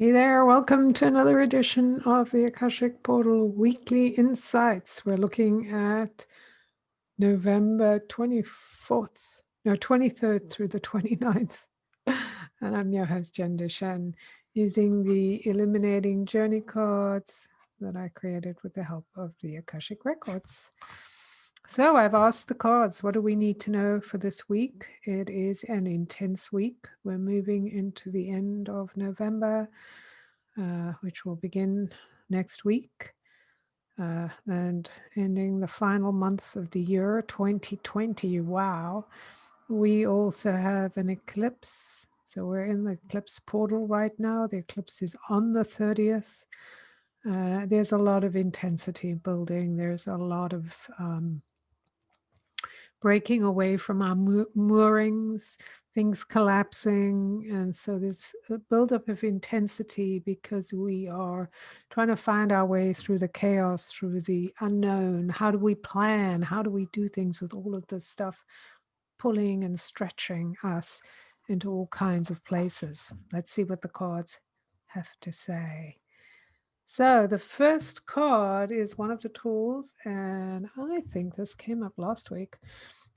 Hey there, welcome to another edition of the Akashic Portal Weekly Insights. We're looking at November 24th, no, 23rd through the 29th. And I'm your host, Jen Deshen, using the Illuminating Journey cards that I created with the help of the Akashic Records. So I've asked the cards, what do we need to know for this week? It is an intense week. We're moving into the end of November, which will begin next week and ending the final month of the year 2020. Wow. We also have an eclipse. So we're in the eclipse portal right now. The eclipse is on the 30th. There's a lot of intensity building. There's a lot of breaking away from our moorings, things collapsing. And so there's a buildup of intensity because we are trying to find our way through the chaos, through the unknown. How do we plan? How do we do things with all of this stuff pulling and stretching us into all kinds of places? Let's see what the cards have to say. So the first card is one of the tools, and I think this came up last week,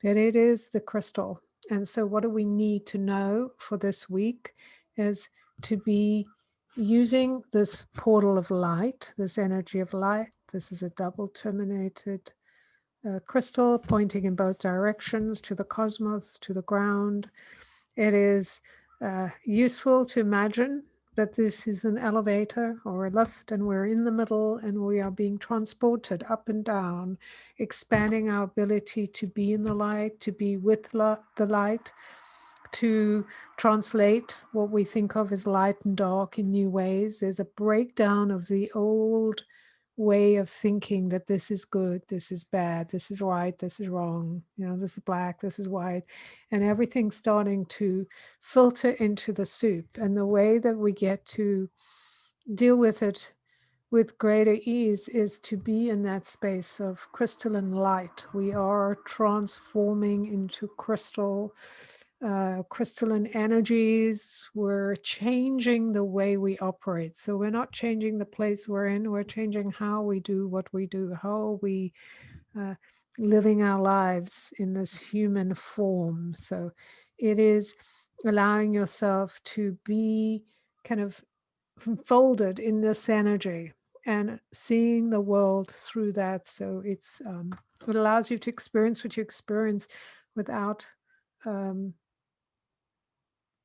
that it is the crystal. And so what do we need to know for this week is to be using this portal of light, this energy of light. This is a double terminated crystal pointing in both directions to the cosmos, to the ground. It is useful to imagine that this is an elevator or a lift and we're in the middle and we are being transported up and down, expanding our ability to be in the light, to be with the light, to translate what we think of as light and dark in new ways. There's a breakdown of the old way of thinking that this is good, this is bad, this is right, this is wrong, this is black, this is white, and everything's starting to filter into the soup. And the way that we get to deal with it with greater ease is to be in that space of crystalline light. We are transforming into crystalline energies. We're changing the way we operate. So we're not changing the place we're in, we're changing how we do what we do, how we living our lives in this human form. So it is allowing yourself to be kind of folded in this energy and seeing the world through that. So it allows you to experience what you experience without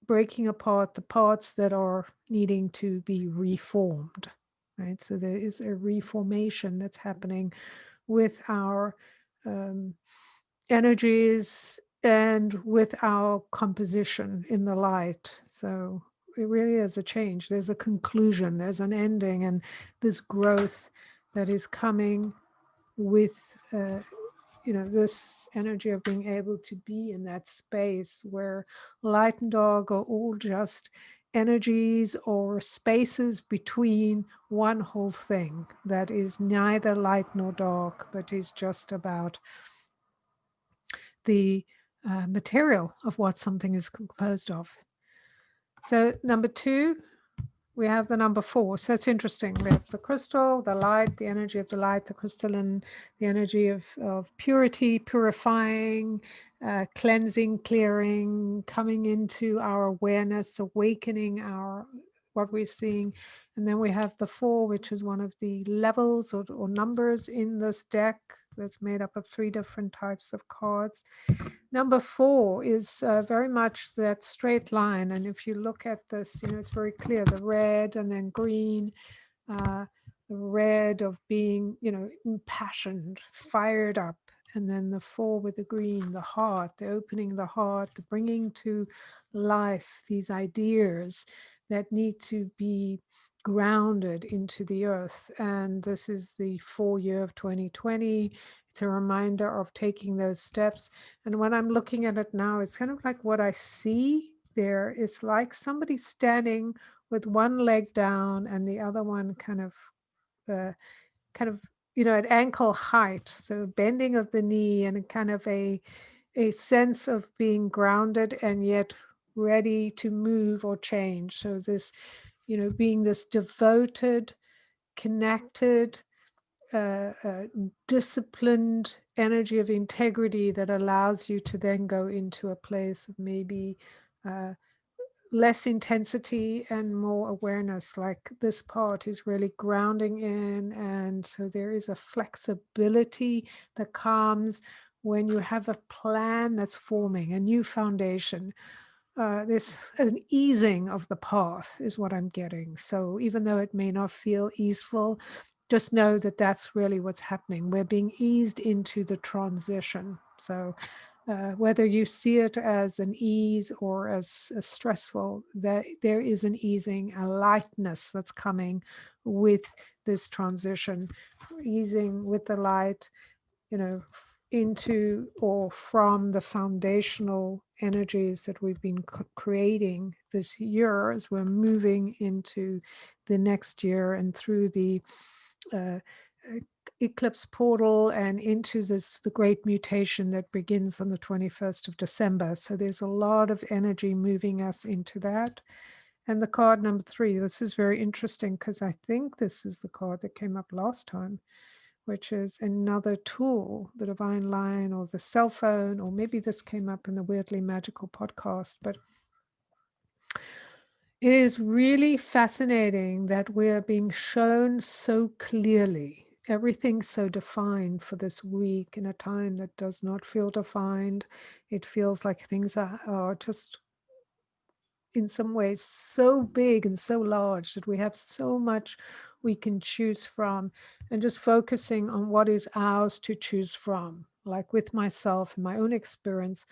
breaking apart the parts that are needing to be reformed, right? So there is a reformation that's happening with our energies and with our composition in the light. So it really is a change. There's a conclusion, there's an ending, and this growth that is coming with this energy of being able to be in that space where light and dark are all just energies or spaces between one whole thing that is neither light nor dark, but is just about the material of what something is composed of. So number 2, we have the number 4. So it's interesting. We have the crystal, the light, the energy of the light, the crystalline, the energy of purity, purifying, cleansing, clearing, coming into our awareness, awakening what we're seeing. And then we have the 4, which is one of the levels or numbers in this deck that's made up of 3 different types of cards. Number 4 is very much that straight line. And if you look at this, it's very clear, the red and then green, the red of being, impassioned, fired up. And then the 4 with the green, the heart, the opening the heart, the bringing to life these ideas that need to be grounded into the earth. And this is the 4 year of 2020. It's a reminder of taking those steps. And when I'm looking at it now, it's kind of like what I see there is like somebody standing with one leg down and the other one kind of at ankle height. So bending of the knee and kind of a sense of being grounded and yet ready to move or change. So this being this devoted, connected, disciplined energy of integrity that allows you to then go into a place of maybe less intensity and more awareness. Like this part is really grounding in, and so there is a flexibility that comes when you have a plan that's forming a new foundation. There's an easing of the path is what I'm getting. So even though it may not feel easeful, just know that that's really what's happening. We're being eased into the transition. So whether you see it as an ease or as stressful, that there is an easing, a lightness that's coming with this transition, easing with the light, into or from the foundational energies that we've been creating this year as we're moving into the next year and through the uh, eclipse portal and into the great mutation that begins on the 21st of December. So there's a lot of energy moving us into that. And the card number 3, this is very interesting because I think this is the card that came up last time, which is another tool, the divine line or the cell phone, or maybe this came up in the Weirdly Magical podcast, but it is really fascinating that we're being shown so clearly, everything so defined for this week in a time that does not feel defined. It feels like things are just in some ways so big and so large that we have so much we can choose from, and just focusing on what is ours to choose from. Like with myself and my own experience,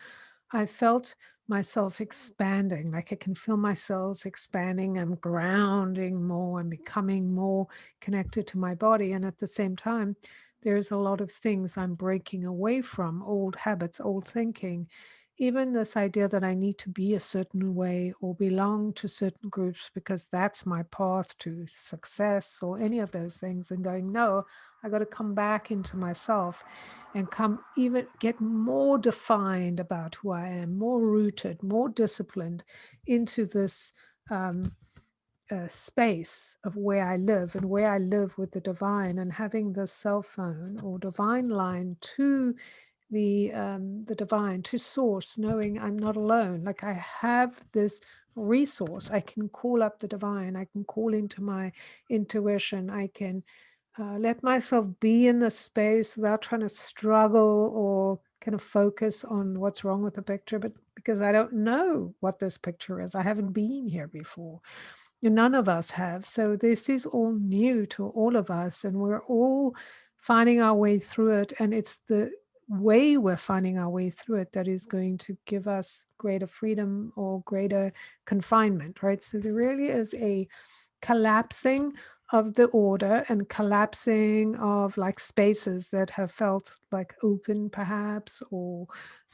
I felt myself expanding, like I can feel my cells expanding. I'm grounding more. I'm becoming more connected to my body. And at the same time, there's a lot of things I'm breaking away from, old habits, old thinking. Even this idea that I need to be a certain way or belong to certain groups because that's my path to success or any of those things, and going, no, I got to come back into myself and come even get more defined about who I am, more rooted, more disciplined into this space of where I live and where I live with the divine, and having the cell phone or divine line to the divine, to source, knowing I'm not alone. Like I have this resource. I can call up the divine. I can call into my intuition. I can let myself be in the space without trying to struggle or kind of focus on what's wrong with the picture, but because I don't know what this picture is. I haven't been here before. None of us have. So this is all new to all of us, and we're all finding our way through it. And it's the way we're finding our way through it that is going to give us greater freedom or greater confinement, right? So there really is a collapsing of the order and collapsing of like spaces that have felt like open perhaps or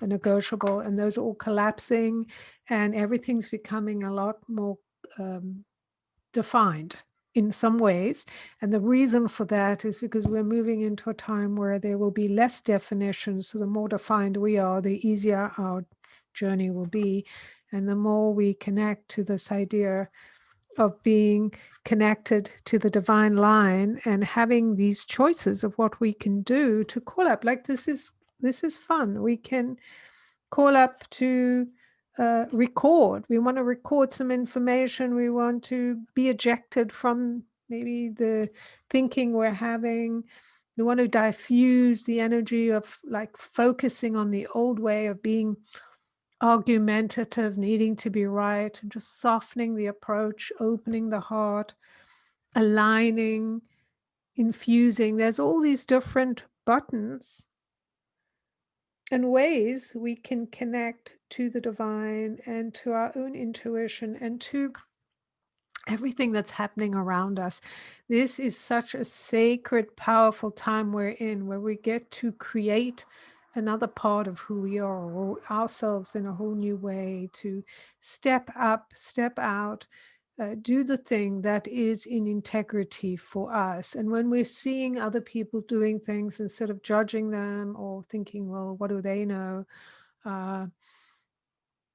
negotiable, and those are all collapsing, and everything's becoming a lot more defined in some ways. And the reason for that is because we're moving into a time where there will be less definition. So the more defined we are, the easier our journey will be. And the more we connect to this idea of being connected to the divine line and having these choices of what we can do to call up, like this is fun. We can call up to record. We want to record some information. We want to be ejected from maybe the thinking we're having. We want to diffuse the energy of like focusing on the old way of being argumentative, needing to be right, and just softening the approach, opening the heart, aligning, infusing. There's all these different buttons and ways we can connect to the divine and to our own intuition and to everything that's happening around us. This is such a sacred, powerful time we're in, where we get to create another part of who we are, or ourselves in a whole new way, to step up, step out, do the thing that is in integrity for us. And when we're seeing other people doing things, instead of judging them or thinking, well, what do they know?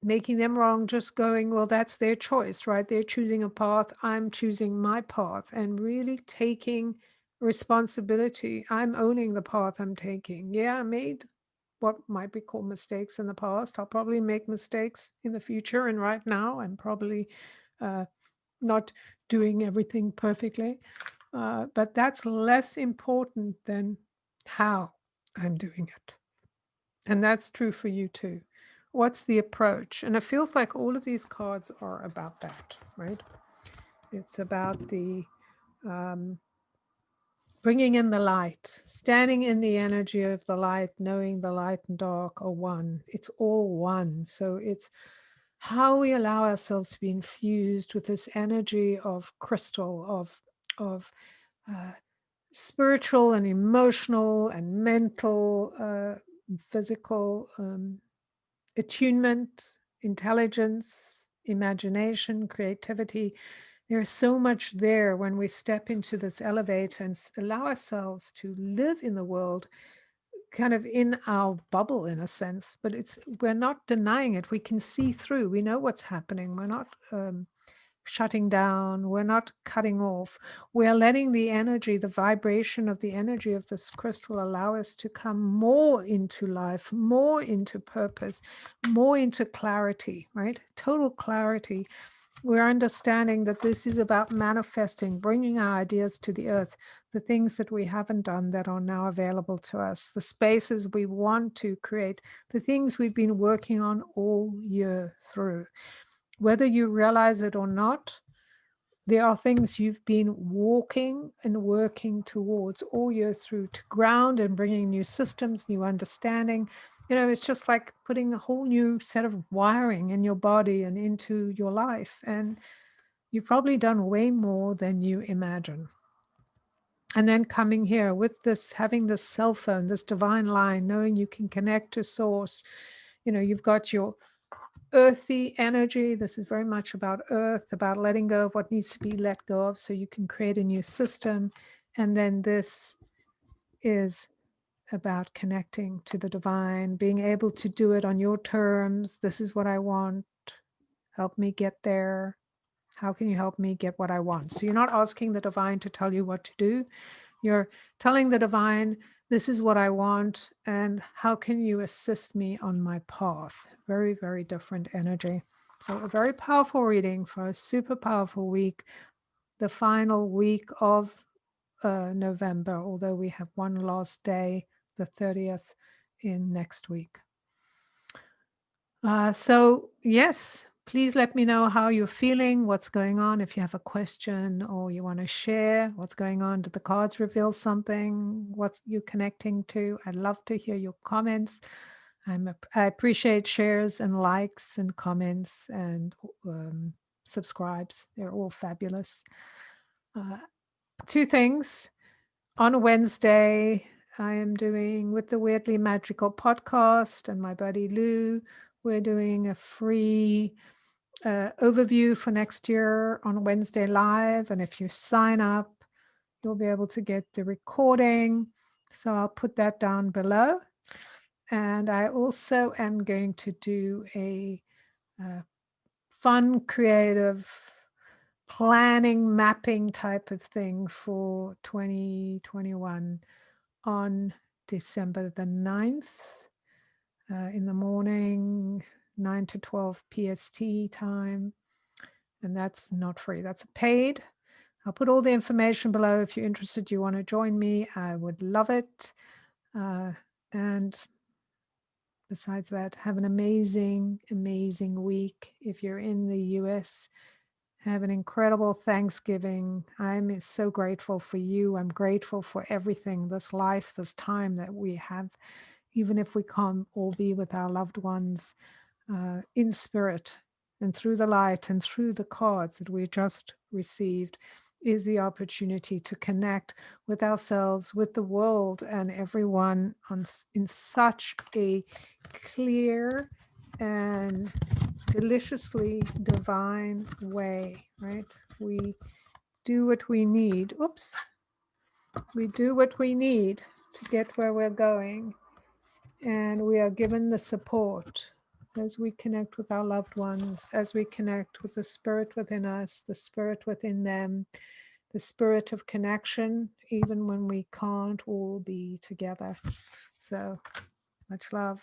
making them wrong, just going, well, that's their choice, right? They're choosing a path, I'm choosing my path, and really taking responsibility. I'm owning the path I'm taking. Yeah, I made what might be called mistakes in the past. I'll probably make mistakes in the future. And right now, I'm probably not doing everything perfectly. But that's less important than how I'm doing it. And that's true for you too. What's the approach? And it feels like all of these cards are about that, right? It's about the bringing in the light, standing in the energy of the light, knowing the light and dark are one. It's all one. So it's how we allow ourselves to be infused with this energy of crystal, of spiritual and emotional and mental, physical attunement, intelligence, imagination, creativity. There's so much there when we step into this elevator and allow ourselves to live in the world, kind of in our bubble in a sense, but we're not denying it. We can see through. We know what's happening. We're not shutting down. We're not cutting off. We're letting the energy, the vibration of the energy of this crystal allow us to come more into life, more into purpose, more into clarity, right? Total clarity. We're understanding that this is about manifesting, bringing our ideas to the earth, the things that we haven't done that are now available to us, the spaces we want to create, the things we've been working on all year through. Whether you realize it or not, there are things you've been walking and working towards all year through to ground and bringing new systems, new understanding. It's just like putting a whole new set of wiring in your body and into your life. And you've probably done way more than you imagine. And then coming here with this, having this cell phone, this divine line, knowing you can connect to source. You've got your earthy energy. This is very much about earth, about letting go of what needs to be let go of so you can create a new system. And then this is about connecting to the divine, being able to do it on your terms. This is what I want. Help me get there. How can you help me get what I want? So you're not asking the divine to tell you what to do. You're telling the divine, this is what I want, and how can you assist me on my path? Very, very different energy. So a very powerful reading for a super powerful week, the final week of November, although we have one last day, the 30th, in next week. So yes, please let me know how you're feeling, what's going on. If you have a question or you want to share what's going on, did the cards reveal something? What you're connecting to? I'd love to hear your comments. I appreciate shares and likes and comments and subscribes. They're all fabulous. Two things. On Wednesday, I am doing with the Weirdly Magical podcast and my buddy Lou. We're doing a free overview for next year on Wednesday live. And if you sign up, you'll be able to get the recording. So I'll put that down below. And I also am going to do a fun, creative planning, mapping type of thing for 2021 on December the 9th in the morning, 9 to 12 PST time. And that's not free, that's paid. I'll put all the information below. If you're interested, you want to join me, I would love it. And besides that, have an amazing, amazing week. If you're in the US, have an incredible Thanksgiving. I'm so grateful for you. I'm grateful for everything, this life, this time that we have, even if we can't all be with our loved ones in spirit and through the light and through the cards that we just received, is the opportunity to connect with ourselves, with the world, and everyone in such a clear and deliciously divine way, right? We do what we need. Oops. We do what we need to get where we're going, and we are given the support as we connect with our loved ones, as we connect with the spirit within us, the spirit within them, the spirit of connection, even when we can't all be together. So much love.